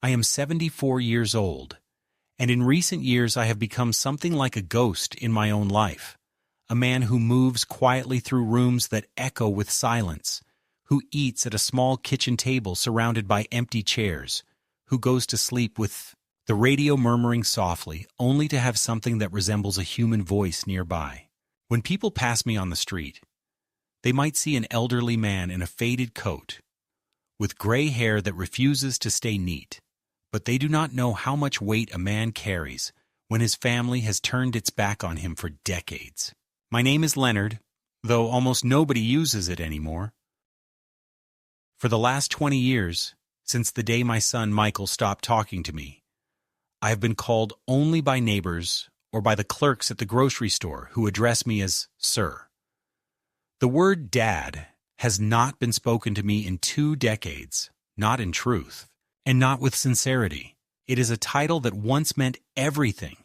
I am 74 years old, and in recent years I have become something like a ghost in my own life, a man who moves quietly through rooms that echo with silence, who eats at a small kitchen table surrounded by empty chairs, who goes to sleep with the radio murmuring softly, only to have something that resembles a human voice nearby. When people pass me on the street, they might see an elderly man in a faded coat, with gray hair that refuses to stay neat, but they do not know how much weight a man carries when his family has turned its back on him for decades. My name is Leonard, though almost nobody uses it anymore. For the last 20 years, since the day my son Michael stopped talking to me, I have been called only by neighbors or by the clerks at the grocery store who address me as Sir. The word Dad has not been spoken to me in 2 decades, not in truth, and not with sincerity. It is a title that once meant everything,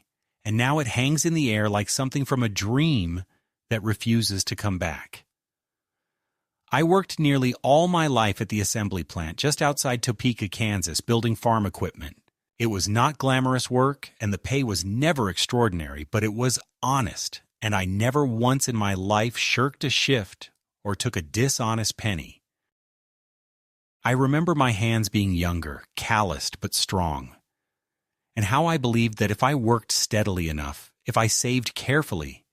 and now it hangs in the air like something from a dream that refuses to come back. I worked nearly all my life at the assembly plant just outside Topeka, Kansas, building farm equipment. It was not glamorous work, and the pay was never extraordinary, but it was honest, and I never once in my life shirked a shift or took a dishonest penny. I remember my hands being younger, calloused but strong, and how I believed that if I worked steadily enough, if I saved carefully,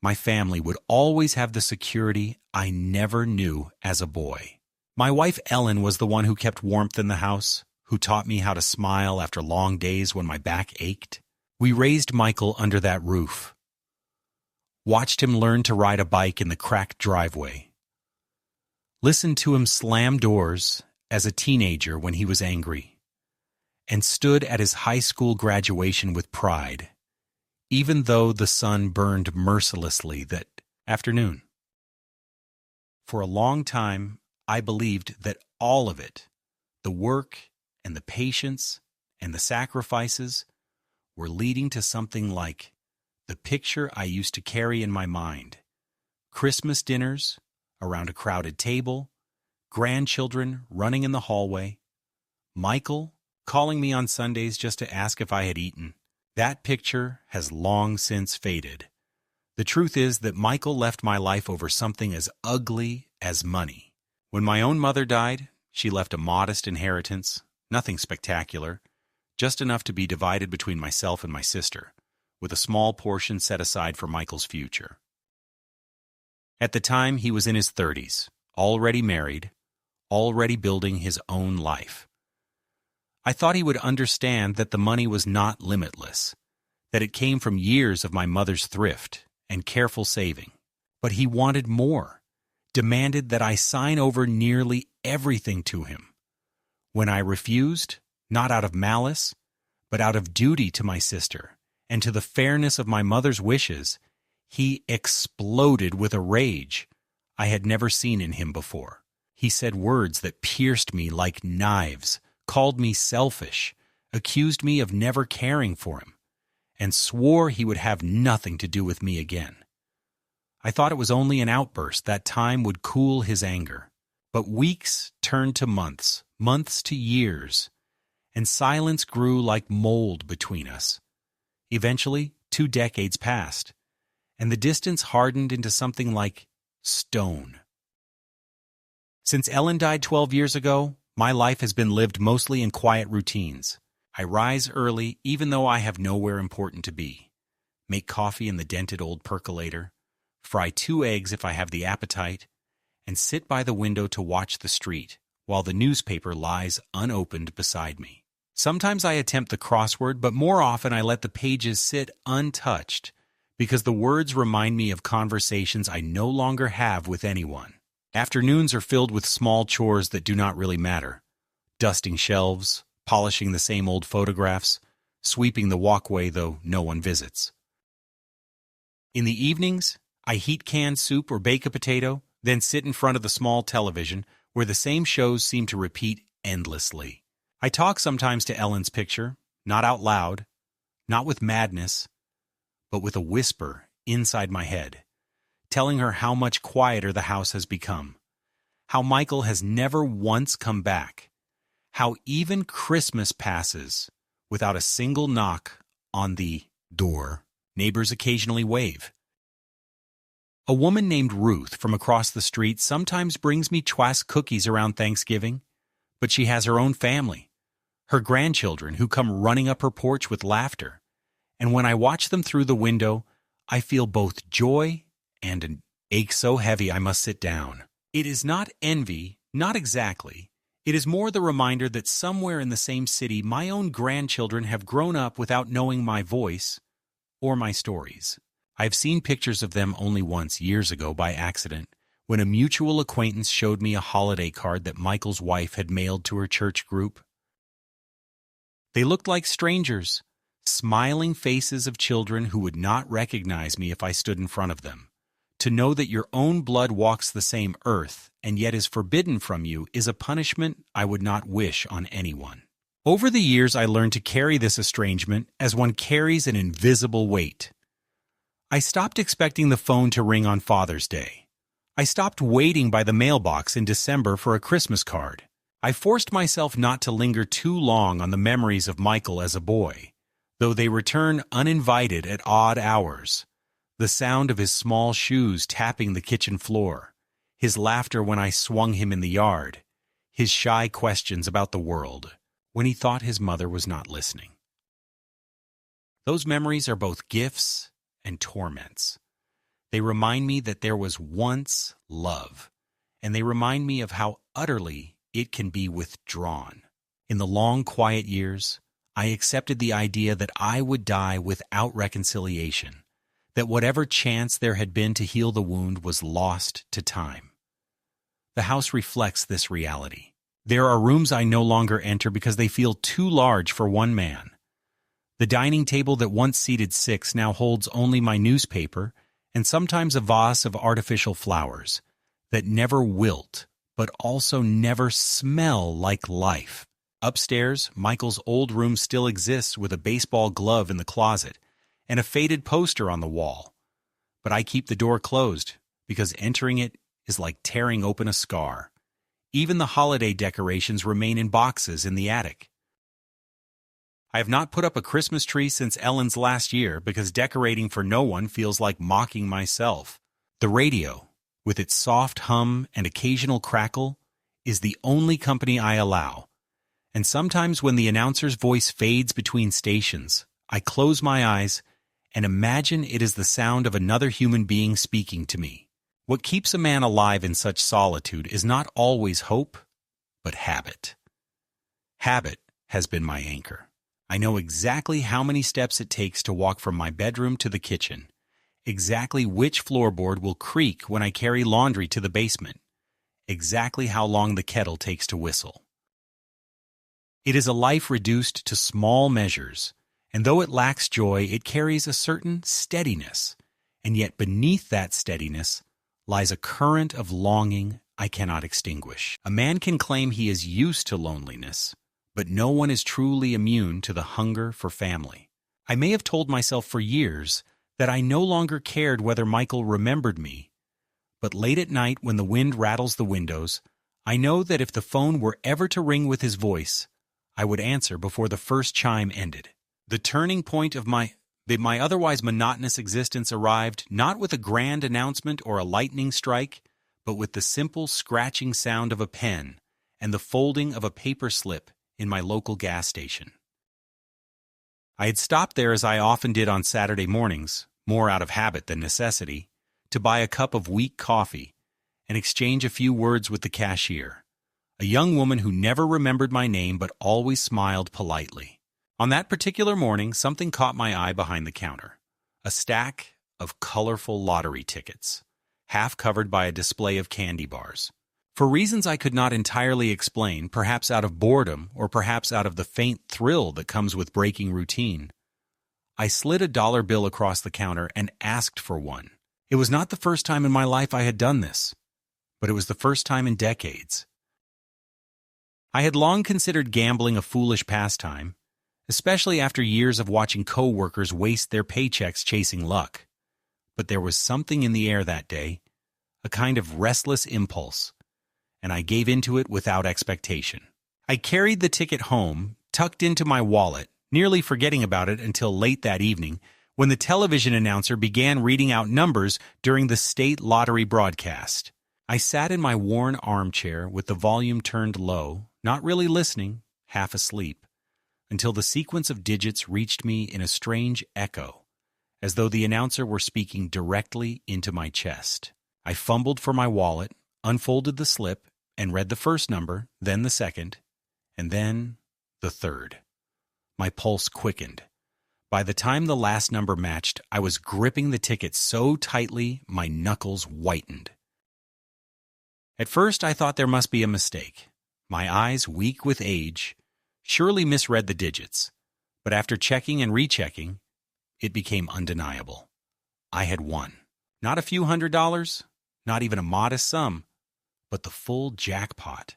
my family would always have the security I never knew as a boy. My wife Ellen was the one who kept warmth in the house, who taught me how to smile after long days when my back ached. We raised Michael under that roof, watched him learn to ride a bike in the cracked driveway, listened to him slam doors as a teenager when he was angry, and stood at his high school graduation with pride, even though the sun burned mercilessly that afternoon. For a long time, I believed that all of it, the work and the patience and the sacrifices, were leading to something like the picture I used to carry in my mind: Christmas dinners around a crowded table, grandchildren running in the hallway, Michael calling me on Sundays just to ask if I had eaten. That picture has long since faded. The truth is that Michael left my life over something as ugly as money. When my own mother died, she left a modest inheritance, nothing spectacular, just enough to be divided between myself and my sister, with a small portion set aside for Michael's future. At the time, he was in his 30s, already married, already building his own life. I thought he would understand that the money was not limitless, that it came from years of my mother's thrift and careful saving. But he wanted more, demanded that I sign over nearly everything to him. When I refused, not out of malice, but out of duty to my sister and to the fairness of my mother's wishes, he exploded with a rage I had never seen in him before. He said words that pierced me like knives, called me selfish, accused me of never caring for him, and swore he would have nothing to do with me again. I thought it was only an outburst, that time would cool his anger. But weeks turned to months, months to years, and silence grew like mold between us. Eventually, 2 decades passed, and the distance hardened into something like stone. Since Ellen died 12 years ago, my life has been lived mostly in quiet routines. I rise early even though I have nowhere important to be, make coffee in the dented old percolator, fry 2 eggs if I have the appetite, and sit by the window to watch the street while the newspaper lies unopened beside me. Sometimes I attempt the crossword, but more often I let the pages sit untouched because the words remind me of conversations I no longer have with anyone. Afternoons are filled with small chores that do not really matter: dusting shelves, polishing the same old photographs, sweeping the walkway though no one visits. In the evenings, I heat canned soup or bake a potato, then sit in front of the small television where the same shows seem to repeat endlessly. I talk sometimes to Ellen's picture, not out loud, not with madness, but with a whisper inside my head, telling her how much quieter the house has become, how Michael has never once come back, how even Christmas passes without a single knock on the door. Neighbors occasionally wave. A woman named Ruth from across the street sometimes brings me Twas cookies around Thanksgiving, but she has her own family, her grandchildren who come running up her porch with laughter, and when I watch them through the window, I feel both joy and an ache so heavy I must sit down. It is not envy, not exactly. It is more the reminder that somewhere in the same city my own grandchildren have grown up without knowing my voice or my stories. I've seen pictures of them only once years ago by accident, when a mutual acquaintance showed me a holiday card that Michael's wife had mailed to her church group. They looked like strangers, smiling faces of children who would not recognize me if I stood in front of them. To know that your own blood walks the same earth and yet is forbidden from you is a punishment I would not wish on anyone. Over the years, I learned to carry this estrangement as one carries an invisible weight. I stopped expecting the phone to ring on Father's Day. I stopped waiting by the mailbox in December for a Christmas card. I forced myself not to linger too long on the memories of Michael as a boy, though they return uninvited at odd hours. The sound of his small shoes tapping the kitchen floor, his laughter when I swung him in the yard, his shy questions about the world when he thought his mother was not listening. Those memories are both gifts and torments. They remind me that there was once love, and they remind me of how utterly it can be withdrawn. In the long, quiet years, I accepted the idea that I would die without reconciliation, that whatever chance there had been to heal the wound was lost to time. The house reflects this reality. There are rooms I no longer enter because they feel too large for one man. The dining table that once seated 6 now holds only my newspaper and sometimes a vase of artificial flowers that never wilt but also never smell like life. Upstairs, Michael's old room still exists with a baseball glove in the closet and a faded poster on the wall. But I keep the door closed because entering it is like tearing open a scar. Even the holiday decorations remain in boxes in the attic. I have not put up a Christmas tree since Ellen's last year because decorating for no one feels like mocking myself. The radio, with its soft hum and occasional crackle, is the only company I allow. And sometimes when the announcer's voice fades between stations, I close my eyes and imagine it is the sound of another human being speaking to me. What keeps a man alive in such solitude is not always hope, but habit. Habit has been my anchor. I know exactly how many steps it takes to walk from my bedroom to the kitchen, exactly which floorboard will creak when I carry laundry to the basement, exactly how long the kettle takes to whistle. It is a life reduced to small measures, and though it lacks joy, it carries a certain steadiness, and yet beneath that steadiness lies a current of longing I cannot extinguish. A man can claim he is used to loneliness, but no one is truly immune to the hunger for family. I may have told myself for years that I no longer cared whether Michael remembered me, but late at night when the wind rattles the windows, I know that if the phone were ever to ring with his voice, I would answer before the first chime ended. The turning point of my otherwise monotonous existence arrived not with a grand announcement or a lightning strike, but with the simple scratching sound of a pen and the folding of a paper slip in my local gas station. I had stopped there as I often did on Saturday mornings, more out of habit than necessity, to buy a cup of weak coffee and exchange a few words with the cashier, a young woman who never remembered my name but always smiled politely. On that particular morning, something caught my eye behind the counter. A stack of colorful lottery tickets, half covered by a display of candy bars. For reasons I could not entirely explain, perhaps out of boredom or perhaps out of the faint thrill that comes with breaking routine, I slid a dollar bill across the counter and asked for one. It was not the first time in my life I had done this, but it was the first time in decades. I had long considered gambling a foolish pastime, especially after years of watching co-workers waste their paychecks chasing luck. But there was something in the air that day, a kind of restless impulse, and I gave into it without expectation. I carried the ticket home, tucked into my wallet, nearly forgetting about it until late that evening, when the television announcer began reading out numbers during the state lottery broadcast. I sat in my worn armchair with the volume turned low, not really listening, half asleep, until the sequence of digits reached me in a strange echo, as though the announcer were speaking directly into my chest. I fumbled for my wallet, unfolded the slip, and read the first number, then the second, and then the third. My pulse quickened. By the time the last number matched, I was gripping the ticket so tightly my knuckles whitened. At first, I thought there must be a mistake. My eyes, weak with age, surely misread the digits. But after checking and rechecking, it became undeniable. I had won. Not a few $100s, not even a modest sum, but the full jackpot.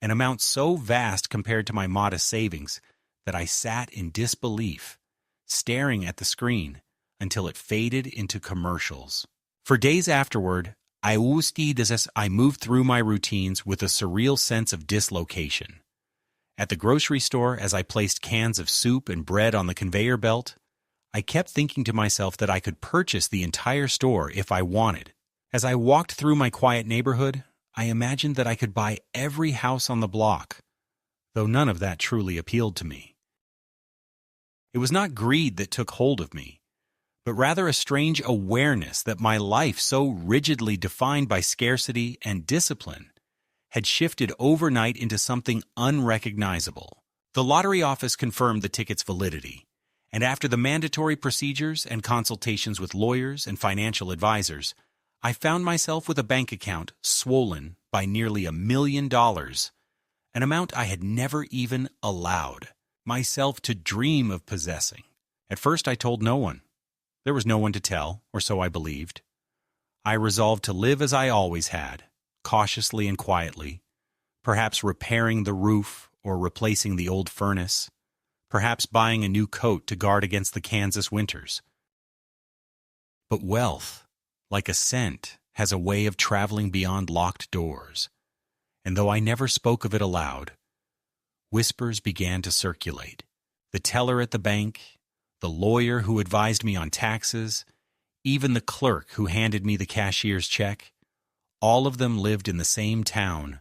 An amount so vast compared to my modest savings that I sat in disbelief, staring at the screen until it faded into commercials. For days afterward, I moved through my routines with a surreal sense of dislocation. At the grocery store, as I placed cans of soup and bread on the conveyor belt, I kept thinking to myself that I could purchase the entire store if I wanted. As I walked through my quiet neighborhood, I imagined that I could buy every house on the block, though none of that truly appealed to me. It was not greed that took hold of me, but rather a strange awareness that my life, so rigidly defined by scarcity and discipline, had shifted overnight into something unrecognizable. The lottery office confirmed the ticket's validity, and after the mandatory procedures and consultations with lawyers and financial advisors, I found myself with a bank account swollen by nearly $1 million, an amount I had never even allowed myself to dream of possessing. At first I told no one. There was no one to tell, or so I believed. I resolved to live as I always had, cautiously and quietly, perhaps repairing the roof or replacing the old furnace, perhaps buying a new coat to guard against the Kansas winters. But wealth, like a scent, has a way of traveling beyond locked doors, and though I never spoke of it aloud, whispers began to circulate. The teller at the bank, the lawyer who advised me on taxes, even the clerk who handed me the cashier's check, all of them lived in the same town,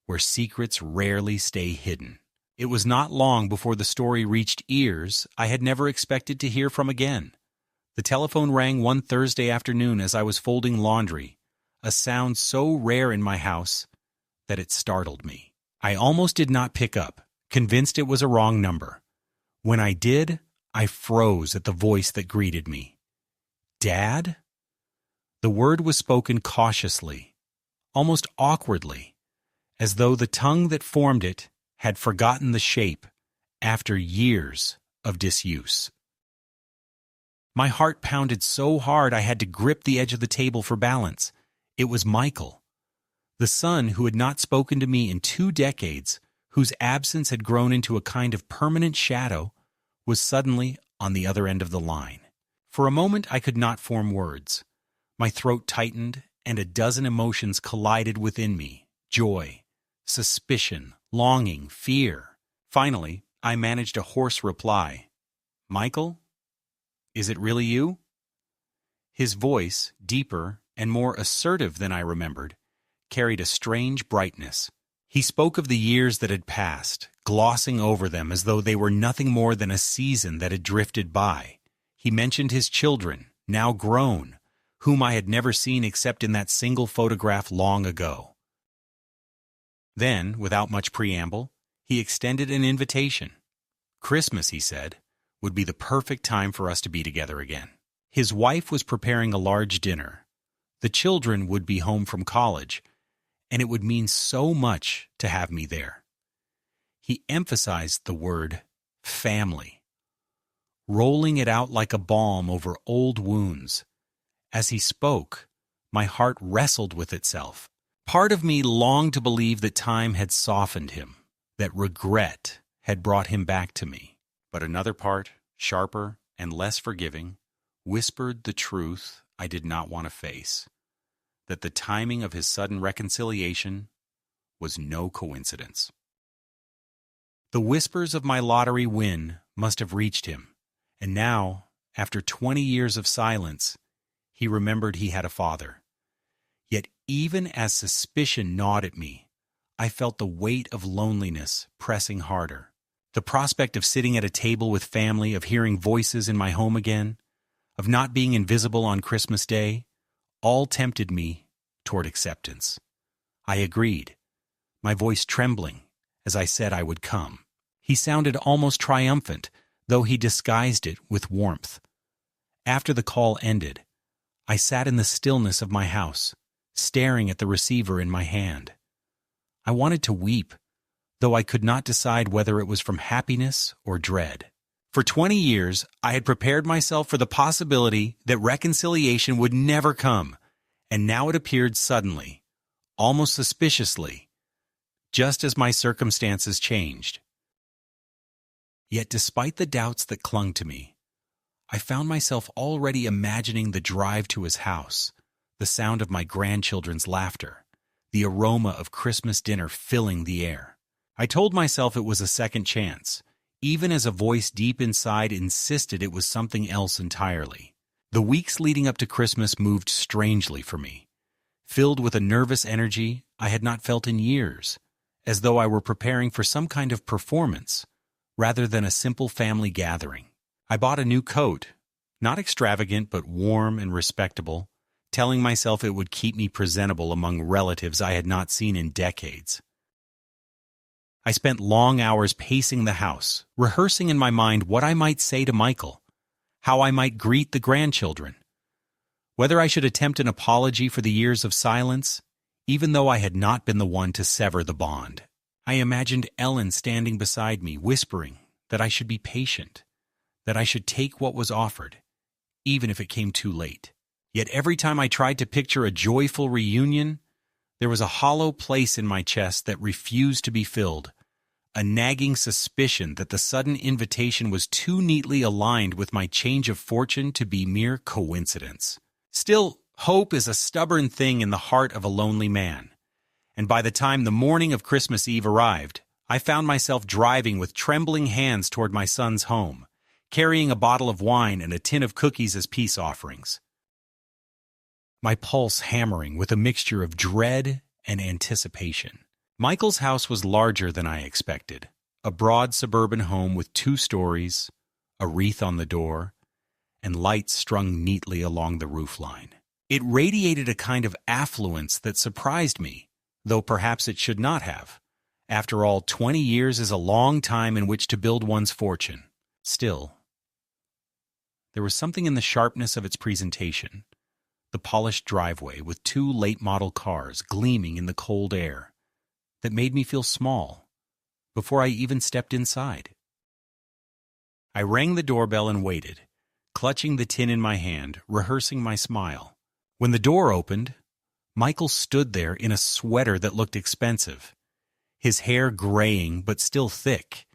where secrets rarely stay hidden. It was not long before the story reached ears I had never expected to hear from again. The telephone rang one Thursday afternoon as I was folding laundry, a sound so rare in my house that it startled me. I almost did not pick up, convinced it was a wrong number. When I did, I froze at the voice that greeted me. Dad? The word was spoken cautiously, almost awkwardly, as though the tongue that formed it had forgotten the shape after years of disuse. My heart pounded so hard I had to grip the edge of the table for balance. It was Michael. The son who had not spoken to me in 2 decades, whose absence had grown into a kind of permanent shadow, was suddenly on the other end of the line. For a moment I could not form words. My throat tightened, and a dozen emotions collided within me: joy, suspicion, longing, fear. Finally, I managed a hoarse reply. Michael? Is it really you? His voice, deeper and more assertive than I remembered, carried a strange brightness. He spoke of the years that had passed, glossing over them as though they were nothing more than a season that had drifted by. He mentioned his children, now grown, whom I had never seen except in that single photograph long ago. Then, without much preamble, he extended an invitation. Christmas, he said, would be the perfect time for us to be together again. His wife was preparing a large dinner. The children would be home from college, and it would mean so much to have me there. He emphasized the word family, rolling it out like a balm over old wounds. As he spoke, my heart wrestled with itself. Part of me longed to believe that time had softened him, that regret had brought him back to me. But another part, sharper and less forgiving, whispered the truth I did not want to face, that the timing of his sudden reconciliation was no coincidence. The whispers of my lottery win must have reached him, and now, after 20 years of silence, he remembered he had a father. Yet even as suspicion gnawed at me, I felt the weight of loneliness pressing harder. The prospect of sitting at a table with family, of hearing voices in my home again, of not being invisible on Christmas Day, all tempted me toward acceptance. I agreed, my voice trembling as I said I would come. He sounded almost triumphant, though he disguised it with warmth. After the call ended, I sat in the stillness of my house, staring at the receiver in my hand. I wanted to weep, though I could not decide whether it was from happiness or dread. For 20 years, I had prepared myself for the possibility that reconciliation would never come, and now it appeared suddenly, almost suspiciously, just as my circumstances changed. Yet despite the doubts that clung to me, I found myself already imagining the drive to his house, the sound of my grandchildren's laughter, the aroma of Christmas dinner filling the air. I told myself it was a second chance, even as a voice deep inside insisted it was something else entirely. The weeks leading up to Christmas moved strangely for me, filled with a nervous energy I had not felt in years, as though I were preparing for some kind of performance, rather than a simple family gathering. I bought a new coat, not extravagant but warm and respectable, telling myself it would keep me presentable among relatives I had not seen in decades. I spent long hours pacing the house, rehearsing in my mind what I might say to Michael, how I might greet the grandchildren, whether I should attempt an apology for the years of silence, even though I had not been the one to sever the bond. I imagined Ellen standing beside me, whispering that I should be patient, that I should take what was offered, even if it came too late. Yet every time I tried to picture a joyful reunion, there was a hollow place in my chest that refused to be filled, a nagging suspicion that the sudden invitation was too neatly aligned with my change of fortune to be mere coincidence. Still, hope is a stubborn thing in the heart of a lonely man, and by the time the morning of Christmas Eve arrived, I found myself driving with trembling hands toward my son's home, carrying a bottle of wine and a tin of cookies as peace offerings, my pulse hammering with a mixture of dread and anticipation. Michael's house was larger than I expected, a broad suburban home with 2 stories, a wreath on the door, and lights strung neatly along the roofline. It radiated a kind of affluence that surprised me, though perhaps it should not have. After all, 20 years is a long time in which to build one's fortune. Still, there was something in the sharpness of its presentation, the polished driveway with 2 late-model cars gleaming in the cold air, that made me feel small before I even stepped inside. I rang the doorbell and waited, clutching the tin in my hand, rehearsing my smile. When the door opened, Michael stood there in a sweater that looked expensive, his hair graying but still thick,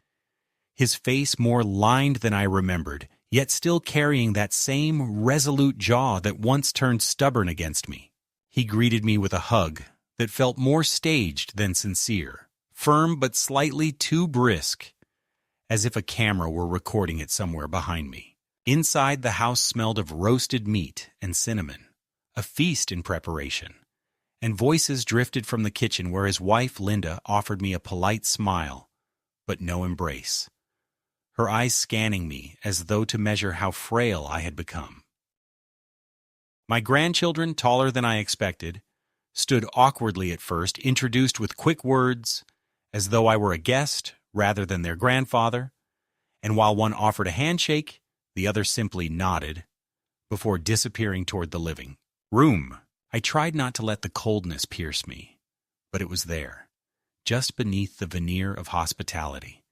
his face more lined than I remembered, yet still carrying that same resolute jaw that once turned stubborn against me. He greeted me with a hug that felt more staged than sincere, firm but slightly too brisk, as if a camera were recording it somewhere behind me. Inside, the house smelled of roasted meat and cinnamon, a feast in preparation, and voices drifted from the kitchen where his wife, Linda, offered me a polite smile, but no embrace, her eyes scanning me as though to measure how frail I had become. My grandchildren, taller than I expected, stood awkwardly at first, introduced with quick words, as though I were a guest rather than their grandfather, and while one offered a handshake, the other simply nodded, before disappearing toward the living room. I tried not to let the coldness pierce me, but it was there, just beneath the veneer of hospitality.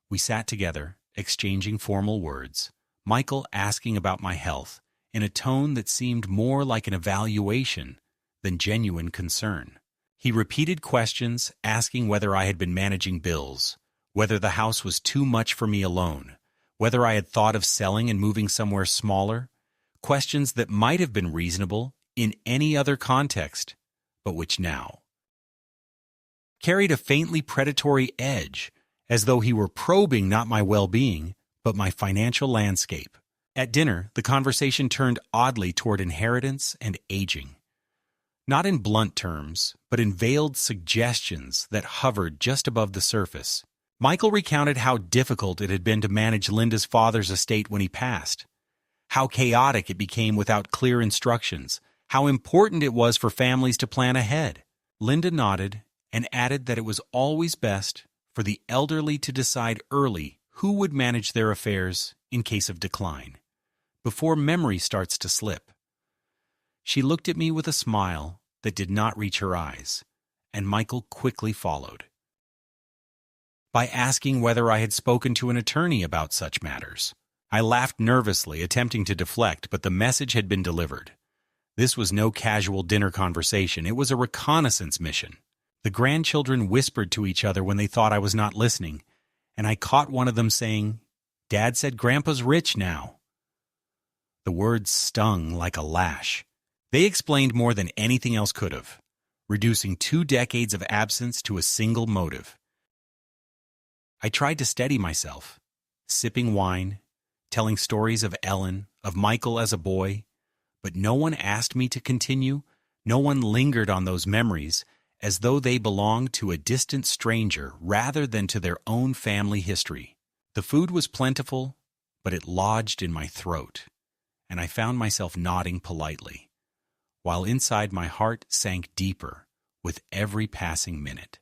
We sat together, exchanging formal words, Michael asking about my health in a tone that seemed more like an evaluation than genuine concern. He repeated questions, asking whether I had been managing bills, whether the house was too much for me alone, whether I had thought of selling and moving somewhere smaller, questions that might have been reasonable in any other context, but which now carried a faintly predatory edge, as though he were probing not my well-being, but my financial landscape. At dinner, the conversation turned oddly toward inheritance and aging. Not in blunt terms, but in veiled suggestions that hovered just above the surface. Michael recounted how difficult it had been to manage Linda's father's estate when he passed, how chaotic it became without clear instructions, how important it was for families to plan ahead. Linda nodded and added that it was always best for the elderly to decide early who would manage their affairs in case of decline, before memory starts to slip. She looked at me with a smile that did not reach her eyes, and Michael quickly followed, by asking whether I had spoken to an attorney about such matters. I laughed nervously, attempting to deflect, but the message had been delivered. This was no casual dinner conversation. It was a reconnaissance mission. The grandchildren whispered to each other when they thought I was not listening, and I caught one of them saying, "Dad said Grandpa's rich now." The words stung like a lash. They explained more than anything else could have, reducing 2 decades of absence to a single motive. I tried to steady myself, sipping wine, telling stories of Ellen, of Michael as a boy, but no one asked me to continue. No one lingered on those memories as though they belonged to a distant stranger rather than to their own family history. The food was plentiful, but it lodged in my throat, and I found myself nodding politely, while inside my heart sank deeper with every passing minute.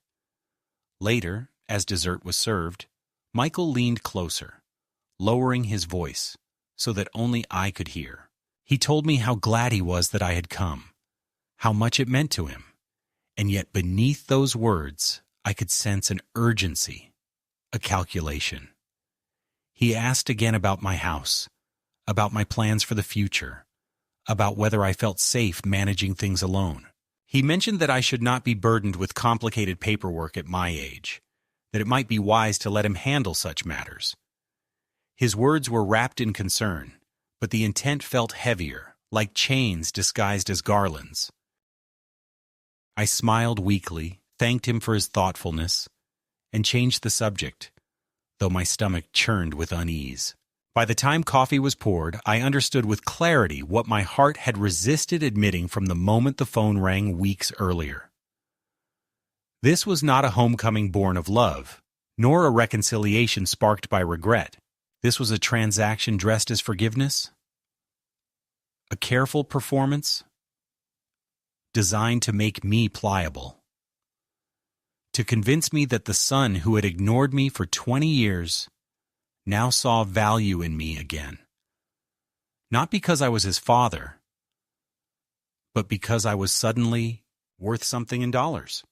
Later, as dessert was served, Michael leaned closer, lowering his voice so that only I could hear. He told me how glad he was that I had come, how much it meant to him, and yet beneath those words I could sense an urgency, a calculation. He asked again about my house, about my plans for the future, about whether I felt safe managing things alone. He mentioned that I should not be burdened with complicated paperwork at my age, that it might be wise to let him handle such matters. His words were wrapped in concern, but the intent felt heavier, like chains disguised as garlands. I smiled weakly, thanked him for his thoughtfulness, and changed the subject, though my stomach churned with unease. By the time coffee was poured, I understood with clarity what my heart had resisted admitting from the moment the phone rang weeks earlier. This was not a homecoming born of love, nor a reconciliation sparked by regret. This was a transaction dressed as forgiveness, a careful performance designed to make me pliable, to convince me that the son who had ignored me for 20 years now saw value in me again. Not because I was his father, but because I was suddenly worth something in dollars.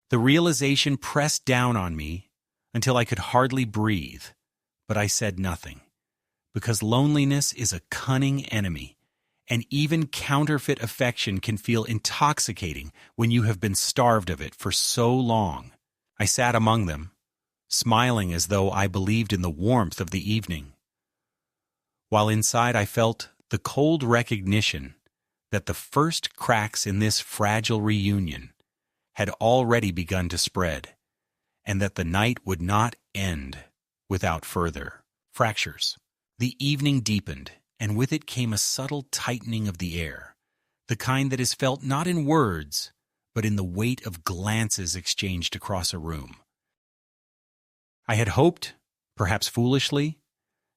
The realization pressed down on me until I could hardly breathe, but I said nothing, because loneliness is a cunning enemy, and even counterfeit affection can feel intoxicating when you have been starved of it for so long. I sat among them, smiling as though I believed in the warmth of the evening, while inside I felt the cold recognition that the first cracks in this fragile reunion had already begun to spread, and that the night would not end without further fractures. The evening deepened, and with it came a subtle tightening of the air, the kind that is felt not in words, but in the weight of glances exchanged across a room. I had hoped, perhaps foolishly,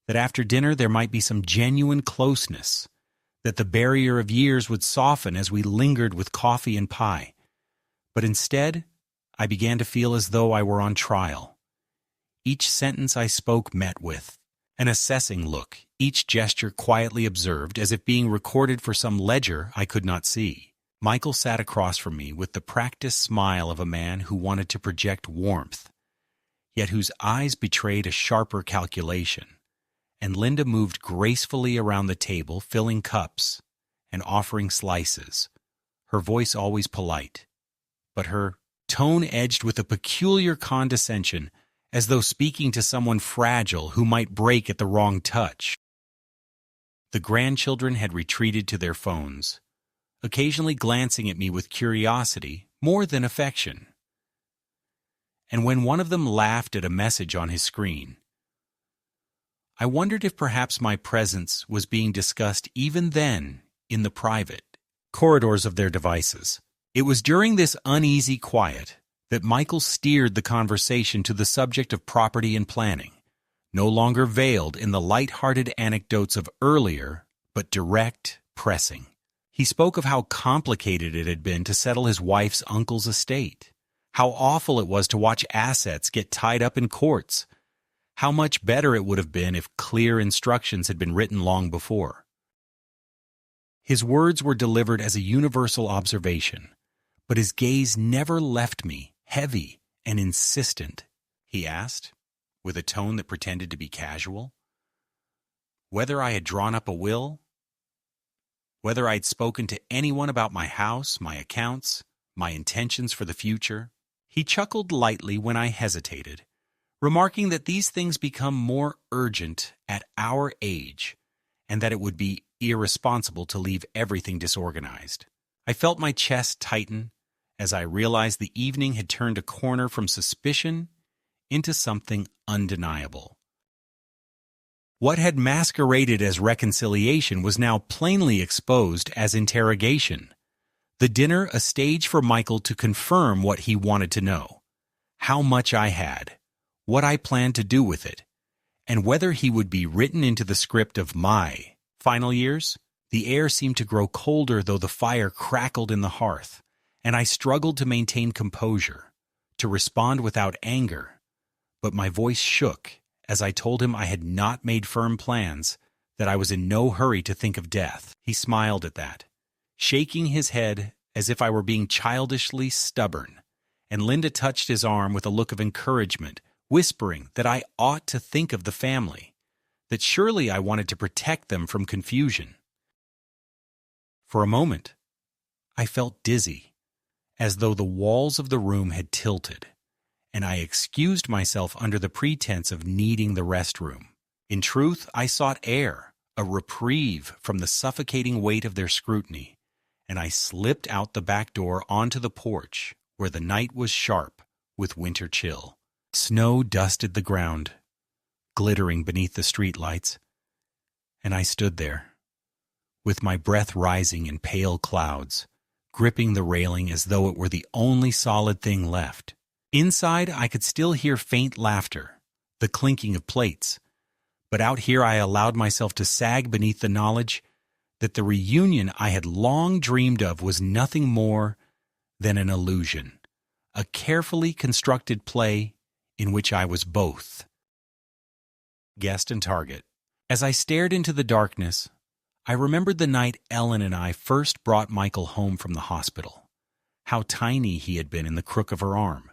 that after dinner there might be some genuine closeness, that the barrier of years would soften as we lingered with coffee and pie. But instead, I began to feel as though I were on trial. Each sentence I spoke met with an assessing look, each gesture quietly observed as if being recorded for some ledger I could not see. Michael sat across from me with the practiced smile of a man who wanted to project warmth, yet whose eyes betrayed a sharper calculation, and Linda moved gracefully around the table, filling cups and offering slices, her voice always polite, but her tone edged with a peculiar condescension, as though speaking to someone fragile who might break at the wrong touch. The grandchildren had retreated to their phones, occasionally glancing at me with curiosity more than affection. and when one of them laughed at a message on his screen, I wondered if perhaps my presence was being discussed even then in the private corridors of their devices. It was during this uneasy quiet that Michael steered the conversation to the subject of property and planning, no longer veiled in the light-hearted anecdotes of earlier, but direct, pressing. He spoke of how complicated it had been to settle his wife's uncle's estate, how awful it was to watch assets get tied up in courts, how much better it would have been if clear instructions had been written long before. His words were delivered as a universal observation, but his gaze never left me, heavy and insistent. He asked, with a tone that pretended to be casual, whether I had drawn up a will, whether I had spoken to anyone about my house, my accounts, my intentions for the future. He chuckled lightly when I hesitated, remarking that these things become more urgent at our age and that it would be irresponsible to leave everything disorganized. I felt my chest tighten as I realized the evening had turned a corner from suspicion into something undeniable. What had masqueraded as reconciliation was now plainly exposed as interrogation. The dinner a stage for Michael to confirm what he wanted to know: how much I had, what I planned to do with it, and whether he would be written into the script of my final years. The air seemed to grow colder, though the fire crackled in the hearth, and I struggled to maintain composure, to respond without anger, but my voice shook as I told him I had not made firm plans, that I was in no hurry to think of death. He smiled at that, shaking his head as if I were being childishly stubborn, and Linda touched his arm with a look of encouragement, whispering that I ought to think of the family, that surely I wanted to protect them from confusion. For a moment, I felt dizzy, as though the walls of the room had tilted, and I excused myself under the pretense of needing the restroom. In truth, I sought air, a reprieve from the suffocating weight of their scrutiny, and I slipped out the back door onto the porch, where the night was sharp with winter chill. Snow dusted the ground, glittering beneath the streetlights, and I stood there, with my breath rising in pale clouds, gripping the railing as though it were the only solid thing left. Inside, I could still hear faint laughter, the clinking of plates, but out here I allowed myself to sag beneath the knowledge that the reunion I had long dreamed of was nothing more than an illusion, a carefully constructed play in which I was both guest and target. As I stared into the darkness, I remembered the night Ellen and I first brought Michael home from the hospital, how tiny he had been in the crook of her arm,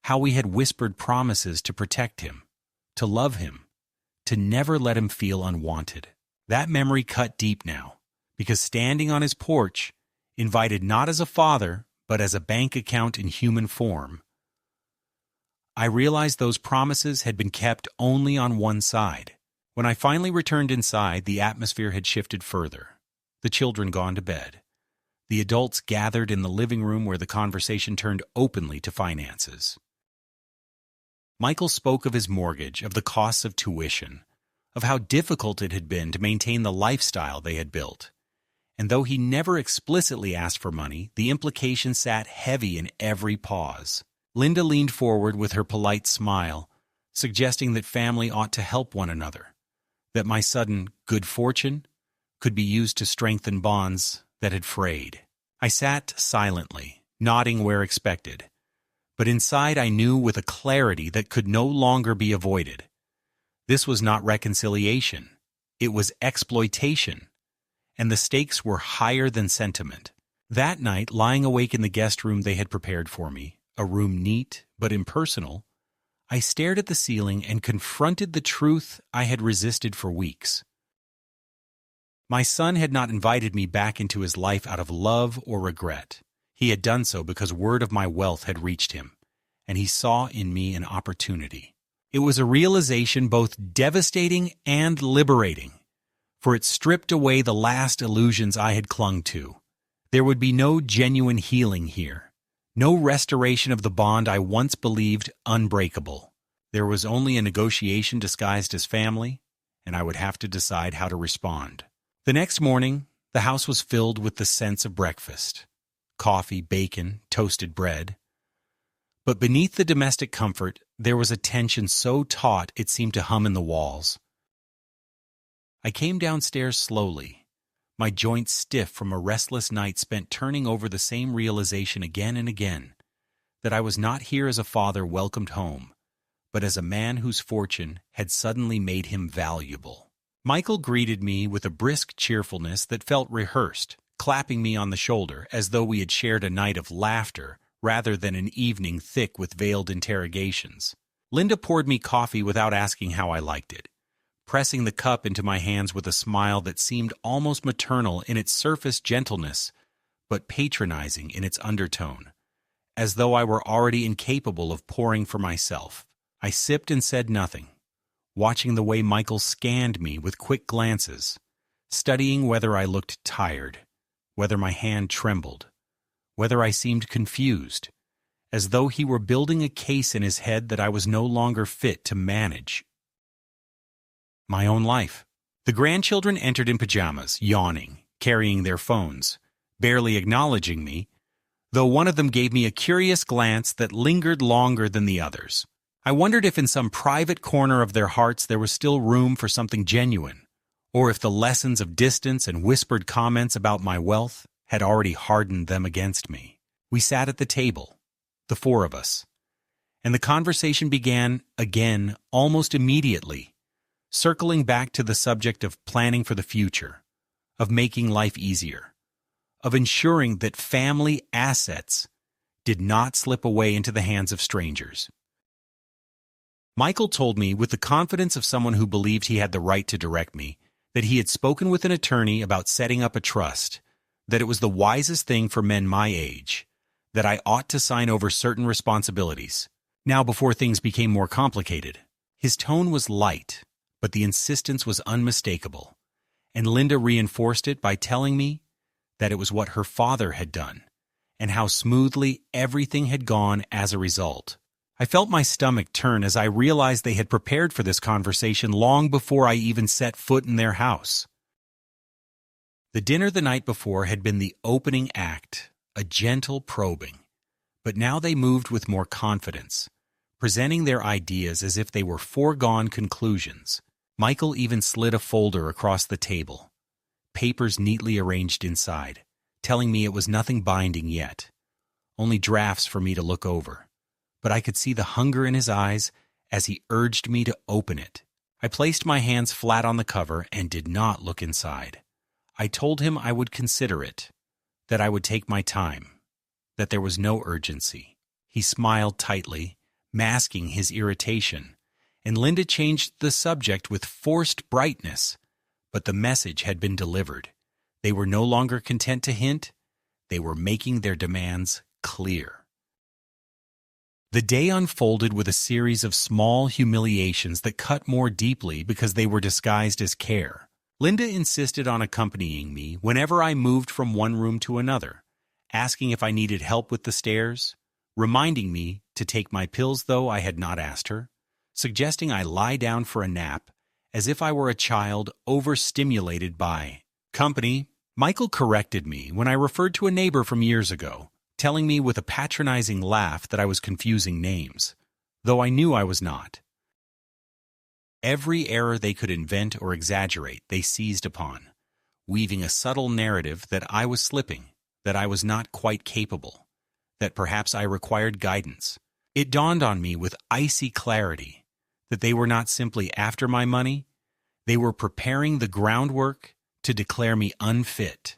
how we had whispered promises to protect him, to love him, to never let him feel unwanted. That memory cut deep now, because standing on his porch, invited not as a father, but as a bank account in human form, I realized those promises had been kept only on one side. When I finally returned inside, the atmosphere had shifted further, the children gone to bed. The adults gathered in the living room where the conversation turned openly to finances. Michael spoke of his mortgage, of the costs of tuition, of how difficult it had been to maintain the lifestyle they had built. And though he never explicitly asked for money, the implication sat heavy in every pause. Linda leaned forward with her polite smile, suggesting that family ought to help one another, that my sudden good fortune could be used to strengthen bonds that had frayed. I sat silently, nodding where expected, but inside I knew with a clarity that could no longer be avoided. This was not reconciliation. It was exploitation, and the stakes were higher than sentiment. That night, lying awake in the guest room they had prepared for me, a room neat but impersonal, I stared at the ceiling and confronted the truth I had resisted for weeks. My son had not invited me back into his life out of love or regret. He had done so because word of my wealth had reached him, and he saw in me an opportunity. It was a realization both devastating and liberating, for it stripped away the last illusions I had clung to. There would be no genuine healing here, No restoration of the bond I once believed unbreakable. There was only a negotiation disguised as family, and I would have to decide how to respond. The next morning, the house was filled with the scents of breakfast. Coffee, bacon, toasted bread. But beneath the domestic comfort, there was a tension so taut it seemed to hum in the walls. I came downstairs slowly, my joints stiff from a restless night spent turning over the same realization again and again, that I was not here as a father welcomed home, but as a man whose fortune had suddenly made him valuable. Michael greeted me with a brisk cheerfulness that felt rehearsed, clapping me on the shoulder as though we had shared a night of laughter rather than an evening thick with veiled interrogations. Linda poured me coffee without asking how I liked it, pressing the cup into my hands with a smile that seemed almost maternal in its surface gentleness, but patronizing in its undertone, as though I were already incapable of pouring for myself. I sipped and said nothing, watching the way Michael scanned me with quick glances, studying whether I looked tired, whether my hand trembled, whether I seemed confused, as though he were building a case in his head that I was no longer fit to manage my own life. The grandchildren entered in pajamas, yawning, carrying their phones, barely acknowledging me, though one of them gave me a curious glance that lingered longer than the others. I wondered if in some private corner of their hearts there was still room for something genuine, or if the lessons of distance and whispered comments about my wealth had already hardened them against me. We sat at the table, the four of us, and the conversation began again almost immediately, circling back to the subject of planning for the future, of making life easier, of ensuring that family assets did not slip away into the hands of strangers. Michael told me, with the confidence of someone who believed he had the right to direct me, that he had spoken with an attorney about setting up a trust, that it was the wisest thing for men my age, that I ought to sign over certain responsibilities. Now, before things became more complicated, his tone was light, but the insistence was unmistakable, and Linda reinforced it by telling me that it was what her father had done, and how smoothly everything had gone as a result. I felt my stomach turn as I realized they had prepared for this conversation long before I even set foot in their house. The dinner the night before had been the opening act, a gentle probing, but now they moved with more confidence, presenting their ideas as if they were foregone conclusions. Michael even slid a folder across the table, papers neatly arranged inside, telling me it was nothing binding yet, only drafts for me to look over. But I could see the hunger in his eyes as he urged me to open it. I placed my hands flat on the cover and did not look inside. I told him I would consider it, that I would take my time, that there was no urgency. He smiled tightly, masking his irritation, and Linda changed the subject with forced brightness. But the message had been delivered. They were no longer content to hint. They were making their demands clear. The day unfolded with a series of small humiliations that cut more deeply because they were disguised as care. Linda insisted on accompanying me whenever I moved from one room to another, asking if I needed help with the stairs, reminding me to take my pills though I had not asked her, suggesting I lie down for a nap as if I were a child overstimulated by company. Michael corrected me when I referred to a neighbor from years ago, telling me with a patronizing laugh that I was confusing names, though I knew I was not. Every error they could invent or exaggerate they seized upon, weaving a subtle narrative that I was slipping, that I was not quite capable, that perhaps I required guidance. It dawned on me with icy clarity that they were not simply after my money, they were preparing the groundwork to declare me unfit,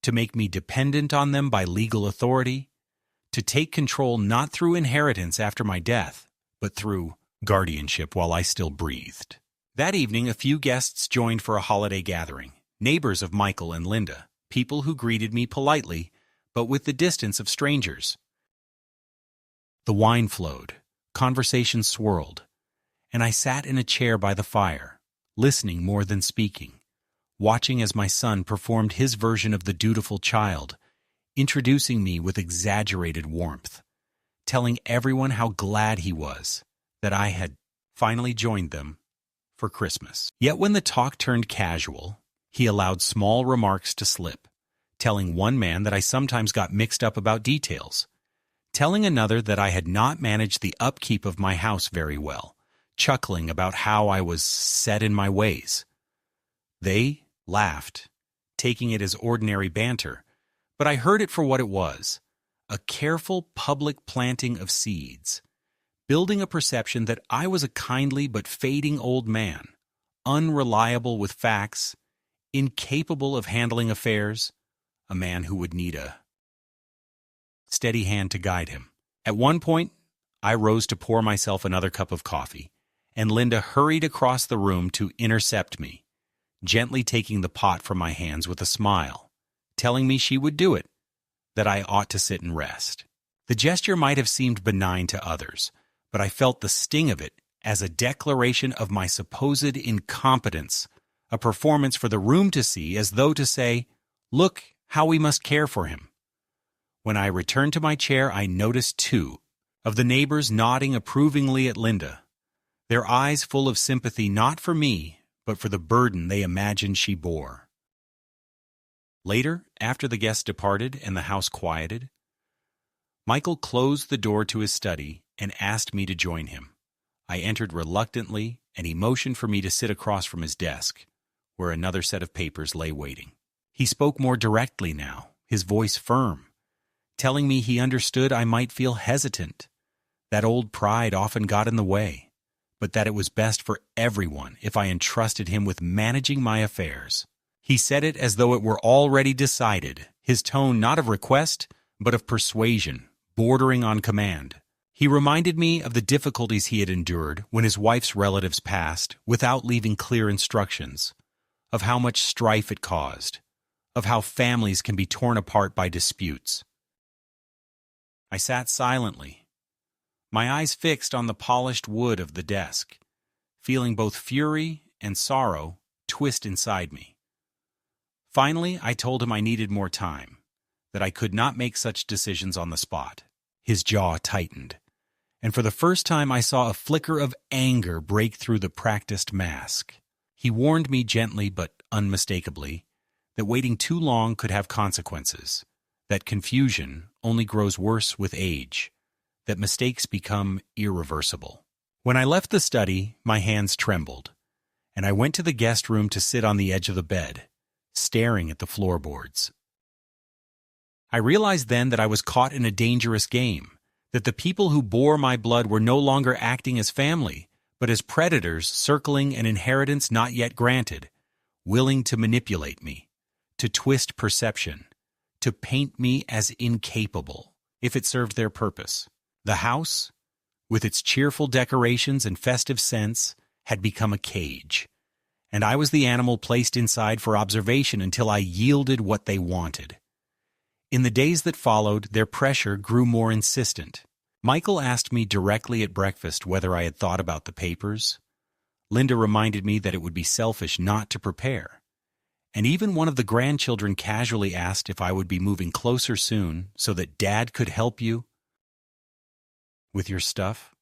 to make me dependent on them by legal authority, to take control not through inheritance after my death, but through guardianship while I still breathed. That evening, a few guests joined for a holiday gathering, neighbors of Michael and Linda, people who greeted me politely, but with the distance of strangers. The wine flowed, conversation swirled, and I sat in a chair by the fire, listening more than speaking, watching as my son performed his version of the dutiful child, introducing me with exaggerated warmth, telling everyone how glad he was that I had finally joined them for Christmas. Yet when the talk turned casual, he allowed small remarks to slip, telling one man that I sometimes got mixed up about details, telling another that I had not managed the upkeep of my house very well, chuckling about how I was set in my ways. They laughed, taking it as ordinary banter, but I heard it for what it was, a careful public planting of seeds, building a perception that I was a kindly but fading old man, unreliable with facts, incapable of handling affairs, a man who would need a steady hand to guide him. At one point, I rose to pour myself another cup of coffee, and Linda hurried across the room to intercept me, gently taking the pot from my hands with a smile, telling me she would do it, that I ought to sit and rest. The gesture might have seemed benign to others, but I felt the sting of it as a declaration of my supposed incompetence, a performance for the room to see, as though to say, "Look how we must care for him." When I returned to my chair, I noticed two of the neighbors nodding approvingly at Linda, their eyes full of sympathy not for me, but for the burden they imagined she bore. Later, after the guests departed and the house quieted, Michael closed the door to his study and asked me to join him. I entered reluctantly, and he motioned for me to sit across from his desk, where another set of papers lay waiting. He spoke more directly now, his voice firm, telling me he understood I might feel hesitant, that old pride often got in the way, but that it was best for everyone if I entrusted him with managing my affairs. He said it as though it were already decided, his tone not of request, but of persuasion, bordering on command. He reminded me of the difficulties he had endured when his wife's relatives passed without leaving clear instructions, of how much strife it caused, of how families can be torn apart by disputes. I sat silently, my eyes fixed on the polished wood of the desk, feeling both fury and sorrow twist inside me. Finally, I told him I needed more time, that I could not make such decisions on the spot. His jaw tightened, and for the first time I saw a flicker of anger break through the practiced mask. He warned me gently but unmistakably that waiting too long could have consequences, that confusion only grows worse with age, that mistakes become irreversible. When I left the study, my hands trembled, and I went to the guest room to sit on the edge of the bed, staring at the floorboards. I realized then that I was caught in a dangerous game, that the people who bore my blood were no longer acting as family, but as predators circling an inheritance not yet granted, willing to manipulate me, to twist perception, to paint me as incapable, if it served their purpose. The house, with its cheerful decorations and festive scents, had become a cage, and I was the animal placed inside for observation until I yielded what they wanted. In the days that followed, their pressure grew more insistent. Michael asked me directly at breakfast whether I had thought about the papers. Linda reminded me that it would be selfish not to prepare. And even one of the grandchildren casually asked if I would be moving closer soon so that Dad could help you with your stuff.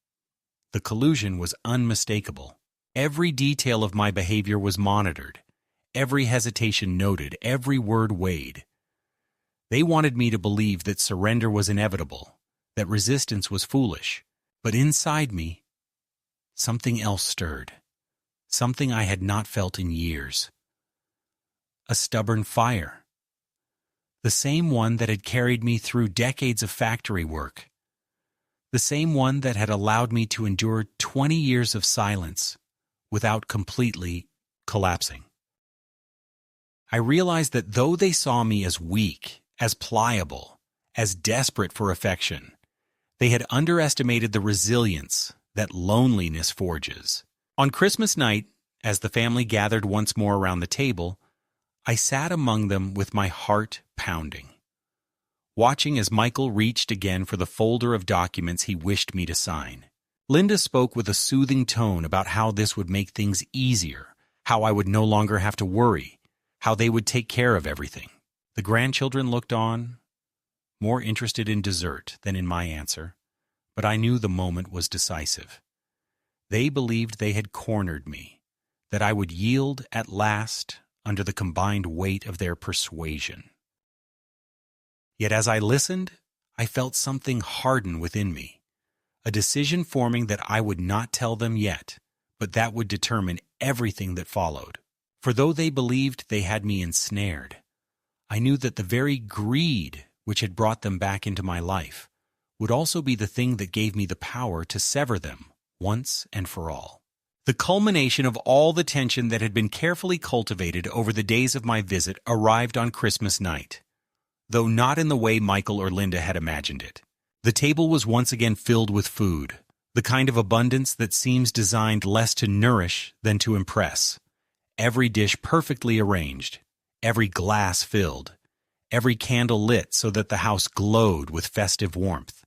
The collusion was unmistakable. Every detail of my behavior was monitored, every hesitation noted, every word weighed. They wanted me to believe that surrender was inevitable, that resistance was foolish. But inside me, something else stirred, something I had not felt in years. A stubborn fire. The same one that had carried me through decades of factory work. The same one that had allowed me to endure 20 years of silence without completely collapsing. I realized that though they saw me as weak, as pliable, as desperate for affection, they had underestimated the resilience that loneliness forges. On Christmas night, as the family gathered once more around the table, I sat among them with my heart pounding, watching as Michael reached again for the folder of documents he wished me to sign. Linda spoke with a soothing tone about how this would make things easier, how I would no longer have to worry, how they would take care of everything. The grandchildren looked on, more interested in dessert than in my answer, but I knew the moment was decisive. They believed they had cornered me, that I would yield at last under the combined weight of their persuasion. Yet as I listened, I felt something harden within me, a decision forming that I would not tell them yet, but that would determine everything that followed. For though they believed they had me ensnared, I knew that the very greed which had brought them back into my life would also be the thing that gave me the power to sever them once and for all. The culmination of all the tension that had been carefully cultivated over the days of my visit arrived on Christmas night, though not in the way Michael or Linda had imagined it. The table was once again filled with food, the kind of abundance that seems designed less to nourish than to impress. Every dish perfectly arranged, every glass filled, every candle lit so that the house glowed with festive warmth.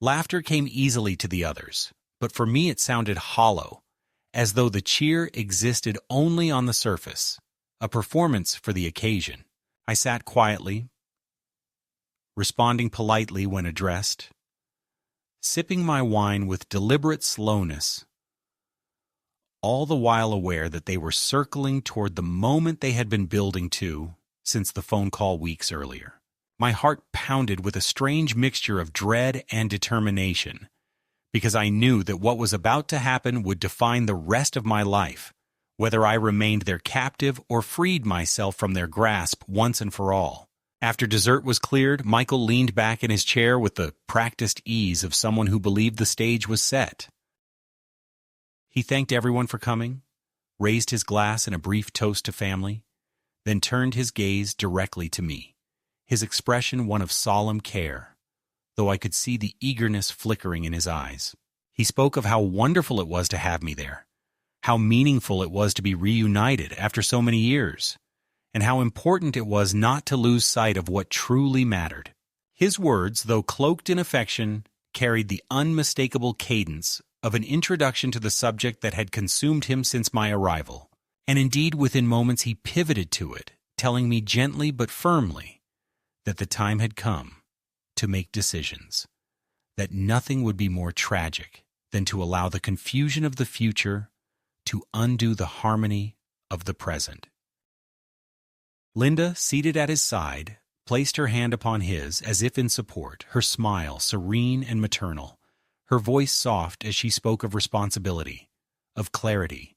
Laughter came easily to the others, but for me it sounded hollow, as though the cheer existed only on the surface, a performance for the occasion. I sat quietly, responding politely when addressed, sipping my wine with deliberate slowness, all the while aware that they were circling toward the moment they had been building to since the phone call weeks earlier. My heart pounded with a strange mixture of dread and determination, because I knew that what was about to happen would define the rest of my life, whether I remained their captive or freed myself from their grasp once and for all. After dessert was cleared, Michael leaned back in his chair with the practiced ease of someone who believed the stage was set. He thanked everyone for coming, raised his glass in a brief toast to family, then turned his gaze directly to me, his expression one of solemn care, though I could see the eagerness flickering in his eyes. He spoke of how wonderful it was to have me there, how meaningful it was to be reunited after so many years, and how important it was not to lose sight of what truly mattered. His words, though cloaked in affection, carried the unmistakable cadence of an introduction to the subject that had consumed him since my arrival, and indeed within moments he pivoted to it, telling me gently but firmly that the time had come to make decisions, that nothing would be more tragic than to allow the confusion of the future to undo the harmony of the present. Linda, seated at his side, placed her hand upon his as if in support, her smile serene and maternal, her voice soft as she spoke of responsibility, of clarity,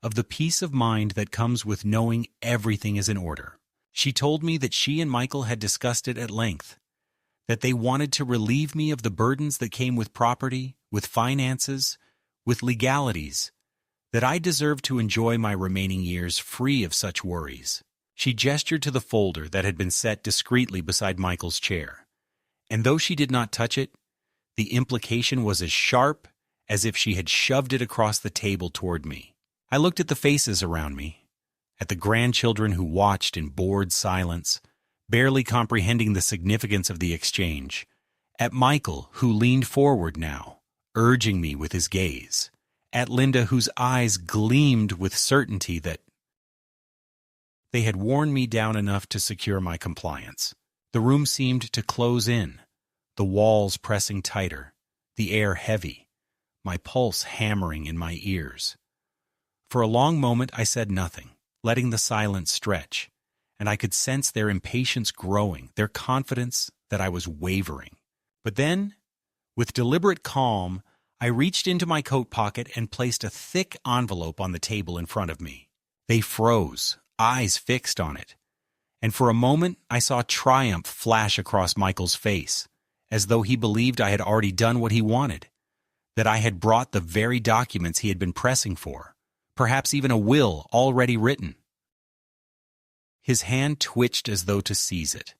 of the peace of mind that comes with knowing everything is in order. She told me that she and Michael had discussed it at length, that they wanted to relieve me of the burdens that came with property, with finances, with legalities, that I deserved to enjoy my remaining years free of such worries. She gestured to the folder that had been set discreetly beside Michael's chair, and though she did not touch it, the implication was as sharp as if she had shoved it across the table toward me. I looked at the faces around me, at the grandchildren who watched in bored silence, barely comprehending the significance of the exchange, at Michael, who leaned forward now, urging me with his gaze, at Linda, whose eyes gleamed with certainty that they had worn me down enough to secure my compliance. The room seemed to close in, the walls pressing tighter, the air heavy, my pulse hammering in my ears. For a long moment I said nothing, letting the silence stretch, and I could sense their impatience growing, their confidence that I was wavering. But then, with deliberate calm, I reached into my coat pocket and placed a thick envelope on the table in front of me. They froze, eyes fixed on it, and for a moment I saw triumph flash across Michael's face, as though he believed I had already done what he wanted, that I had brought the very documents he had been pressing for, perhaps even a will already written. His hand twitched as though to seize it,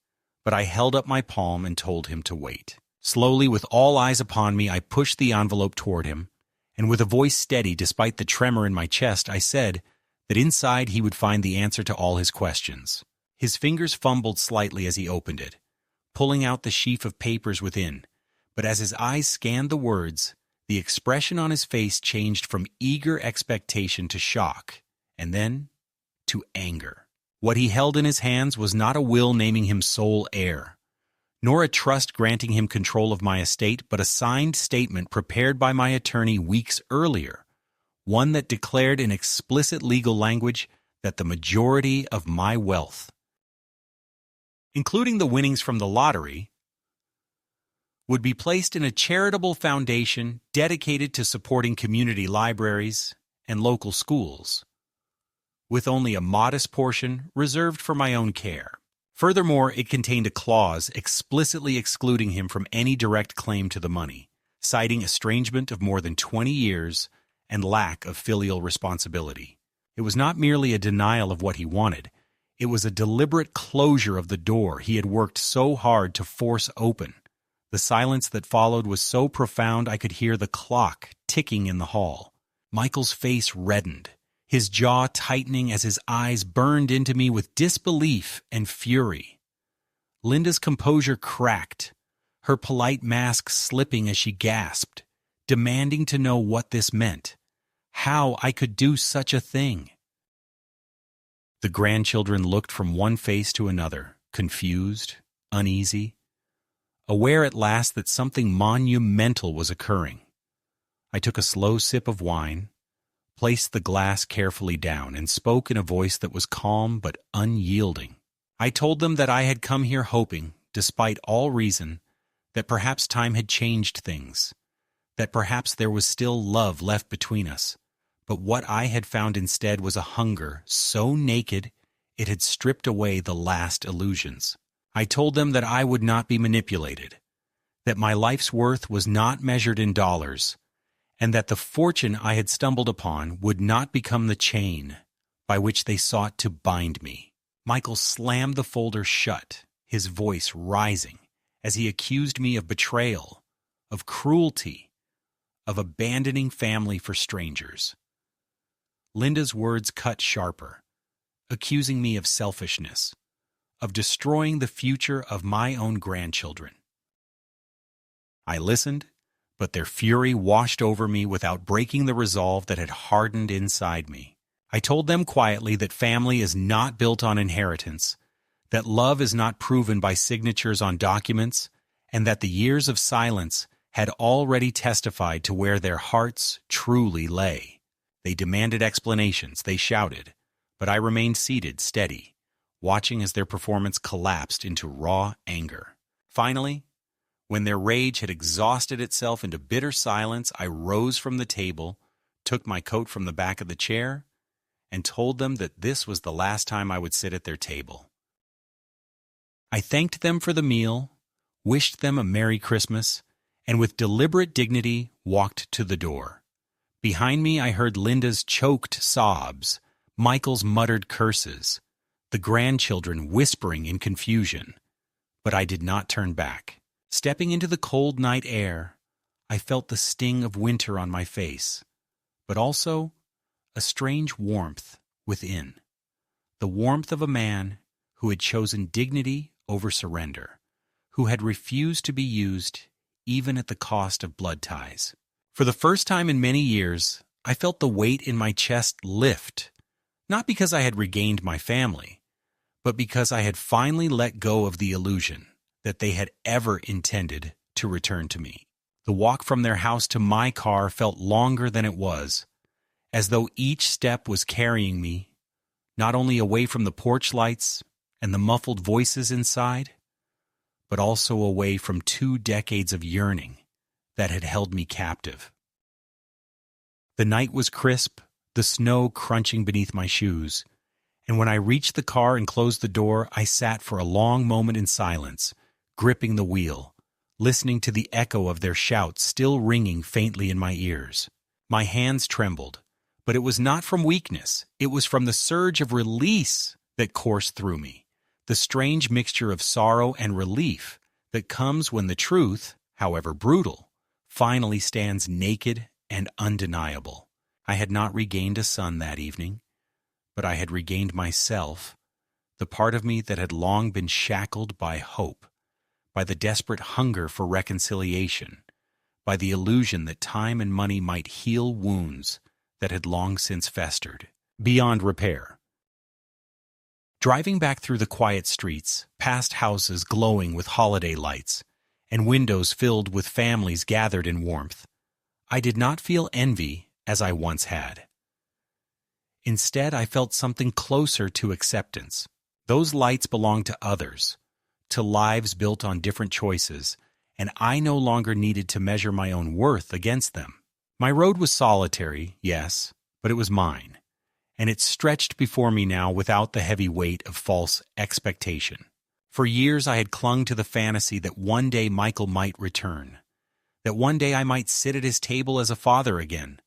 but I held up my palm and told him to wait. Slowly, with all eyes upon me, I pushed the envelope toward him, and with a voice steady despite the tremor in my chest, I said that inside he would find the answer to all his questions. His fingers fumbled slightly as he opened it, pulling out the sheaf of papers within, but as his eyes scanned the words, the expression on his face changed from eager expectation to shock, and then to anger. What he held in his hands was not a will naming him sole heir, nor a trust granting him control of my estate, but a signed statement prepared by my attorney weeks earlier, one that declared in explicit legal language that the majority of my wealth, including the winnings from the lottery, would be placed in a charitable foundation dedicated to supporting community libraries and local schools, with only a modest portion reserved for my own care. Furthermore, it contained a clause explicitly excluding him from any direct claim to the money, citing estrangement of more than 20 years and lack of filial responsibility. It was not merely a denial of what he wanted. It was a deliberate closure of the door he had worked so hard to force open. The silence that followed was so profound I could hear the clock ticking in the hall. Michael's face reddened, his jaw tightening as his eyes burned into me with disbelief and fury. Linda's composure cracked, her polite mask slipping as she gasped, demanding to know what this meant, how I could do such a thing. The grandchildren looked from one face to another, confused, uneasy, aware at last that something monumental was occurring. I took a slow sip of wine, placed the glass carefully down, and spoke in a voice that was calm but unyielding. I told them that I had come here hoping, despite all reason, that perhaps time had changed things, that perhaps there was still love left between us, but what I had found instead was a hunger so naked it had stripped away the last illusions. I told them that I would not be manipulated, that my life's worth was not measured in dollars, and that the fortune I had stumbled upon would not become the chain by which they sought to bind me. Michael slammed the folder shut, his voice rising, as he accused me of betrayal, of cruelty, of abandoning family for strangers. Linda's words cut sharper, accusing me of selfishness, of destroying the future of my own grandchildren. I listened, but their fury washed over me without breaking the resolve that had hardened inside me. I told them quietly that family is not built on inheritance, that love is not proven by signatures on documents, and that the years of silence had already testified to where their hearts truly lay. They demanded explanations, they shouted, but I remained seated, steady, watching as their performance collapsed into raw anger. Finally, when their rage had exhausted itself into bitter silence, I rose from the table, took my coat from the back of the chair, and told them that this was the last time I would sit at their table. I thanked them for the meal, wished them a Merry Christmas, and with deliberate dignity walked to the door. Behind me I heard Linda's choked sobs, Michael's muttered curses, the grandchildren whispering in confusion, but I did not turn back. Stepping into the cold night air, I felt the sting of winter on my face, but also a strange warmth within, the warmth of a man who had chosen dignity over surrender, who had refused to be used even at the cost of blood ties. For the first time in many years, I felt the weight in my chest lift, not because I had regained my family, but because I had finally let go of the illusion that they had ever intended to return to me. The walk from their house to my car felt longer than it was, as though each step was carrying me, not only away from the porch lights and the muffled voices inside, but also away from 2 decades of yearning that had held me captive. The night was crisp, the snow crunching beneath my shoes, and when I reached the car and closed the door, I sat for a long moment in silence, gripping the wheel, listening to the echo of their shouts still ringing faintly in my ears. My hands trembled, but it was not from weakness. It was from the surge of release that coursed through me, the strange mixture of sorrow and relief that comes when the truth, however brutal, finally stands naked and undeniable. I had not regained a son that evening, but I had regained myself, the part of me that had long been shackled by hope, by the desperate hunger for reconciliation, by the illusion that time and money might heal wounds that had long since festered, beyond repair. Driving back through the quiet streets, past houses glowing with holiday lights, and windows filled with families gathered in warmth, I did not feel envy as I once had. Instead, I felt something closer to acceptance. Those lights belonged to others, to lives built on different choices, and I no longer needed to measure my own worth against them. My road was solitary, yes, but it was mine, and it stretched before me now without the heavy weight of false expectation. For years I had clung to the fantasy that one day Michael might return, that one day I might sit at his table as a father again,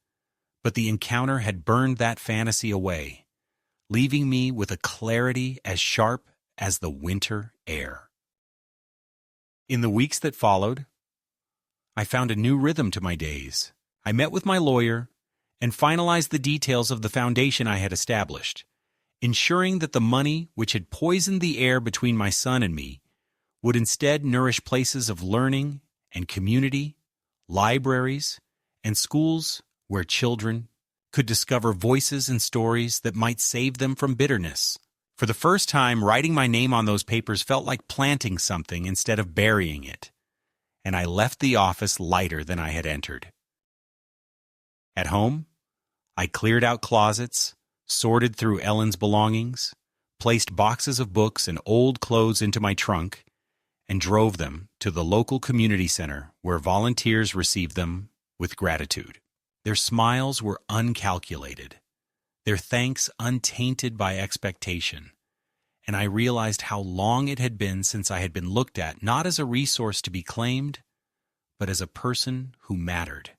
but the encounter had burned that fantasy away, leaving me with a clarity as sharp as the winter air. In the weeks that followed, I found a new rhythm to my days. I met with my lawyer and finalized the details of the foundation I had established, ensuring that the money which had poisoned the air between my son and me would instead nourish places of learning and community, libraries, and schools where children could discover voices and stories that might save them from bitterness. For the first time, writing my name on those papers felt like planting something instead of burying it, and I left the office lighter than I had entered. At home, I cleared out closets, sorted through Ellen's belongings, placed boxes of books and old clothes into my trunk, and drove them to the local community center where volunteers received them with gratitude. Their smiles were uncalculated, their thanks untainted by expectation, and I realized how long it had been since I had been looked at not as a resource to be claimed, but as a person who mattered.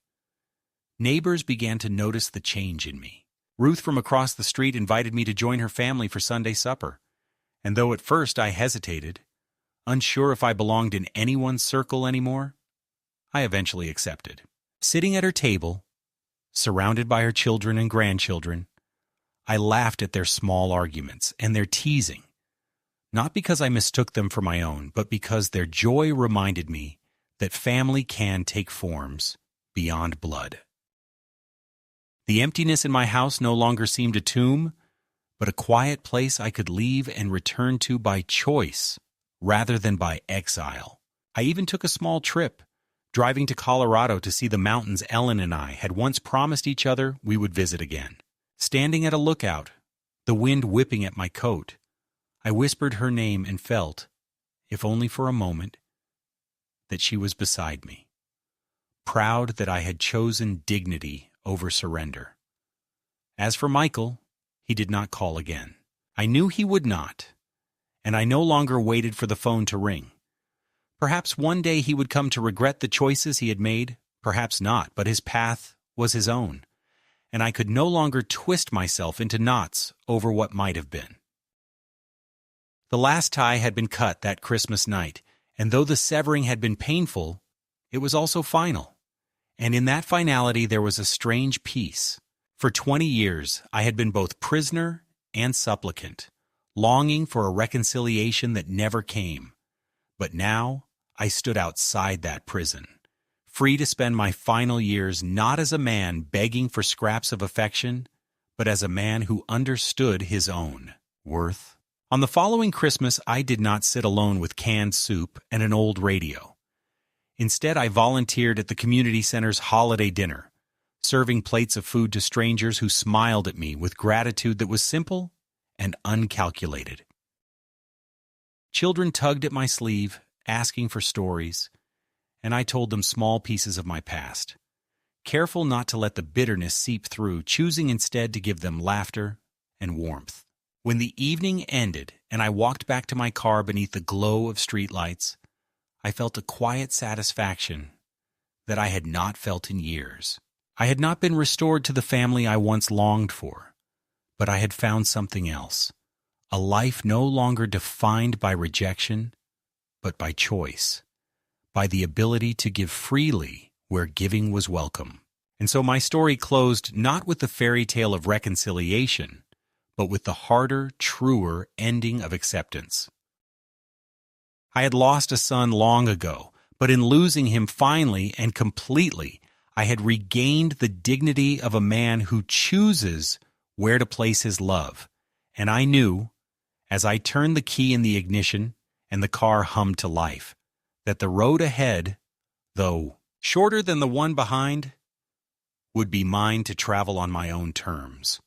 Neighbors began to notice the change in me. Ruth from across the street invited me to join her family for Sunday supper, and though at first I hesitated, unsure if I belonged in anyone's circle anymore, I eventually accepted. Sitting at her table, surrounded by her children and grandchildren, I laughed at their small arguments and their teasing, not because I mistook them for my own, but because their joy reminded me that family can take forms beyond blood. The emptiness in my house no longer seemed a tomb, but a quiet place I could leave and return to by choice rather than by exile. I even took a small trip, driving to Colorado to see the mountains Ellen and I had once promised each other we would visit again. Standing at a lookout, the wind whipping at my coat, I whispered her name and felt, if only for a moment, that she was beside me, proud that I had chosen dignity over surrender. As for Michael, he did not call again. I knew he would not, and I no longer waited for the phone to ring. Perhaps one day he would come to regret the choices he had made, perhaps not, but his path was his own, and I could no longer twist myself into knots over what might have been. The last tie had been cut that Christmas night, and though the severing had been painful, it was also final. And in that finality there was a strange peace. For 20 years I had been both prisoner and supplicant, longing for a reconciliation that never came. But now I stood outside that prison, free to spend my final years not as a man begging for scraps of affection, but as a man who understood his own worth. On the following Christmas, I did not sit alone with canned soup and an old radio. Instead, I volunteered at the community center's holiday dinner, serving plates of food to strangers who smiled at me with gratitude that was simple and uncalculated. Children tugged at my sleeve, asking for stories, and I told them small pieces of my past, careful not to let the bitterness seep through, choosing instead to give them laughter and warmth. When the evening ended and I walked back to my car beneath the glow of streetlights, I felt a quiet satisfaction that I had not felt in years. I had not been restored to the family I once longed for, but I had found something else, a life no longer defined by rejection, but by choice, by the ability to give freely where giving was welcome. And so my story closed not with the fairy tale of reconciliation, but with the harder, truer ending of acceptance. I had lost a son long ago, but in losing him finally and completely, I had regained the dignity of a man who chooses where to place his love, and I knew, as I turned the key in the ignition and the car hummed to life, that the road ahead, though shorter than the one behind, would be mine to travel on my own terms.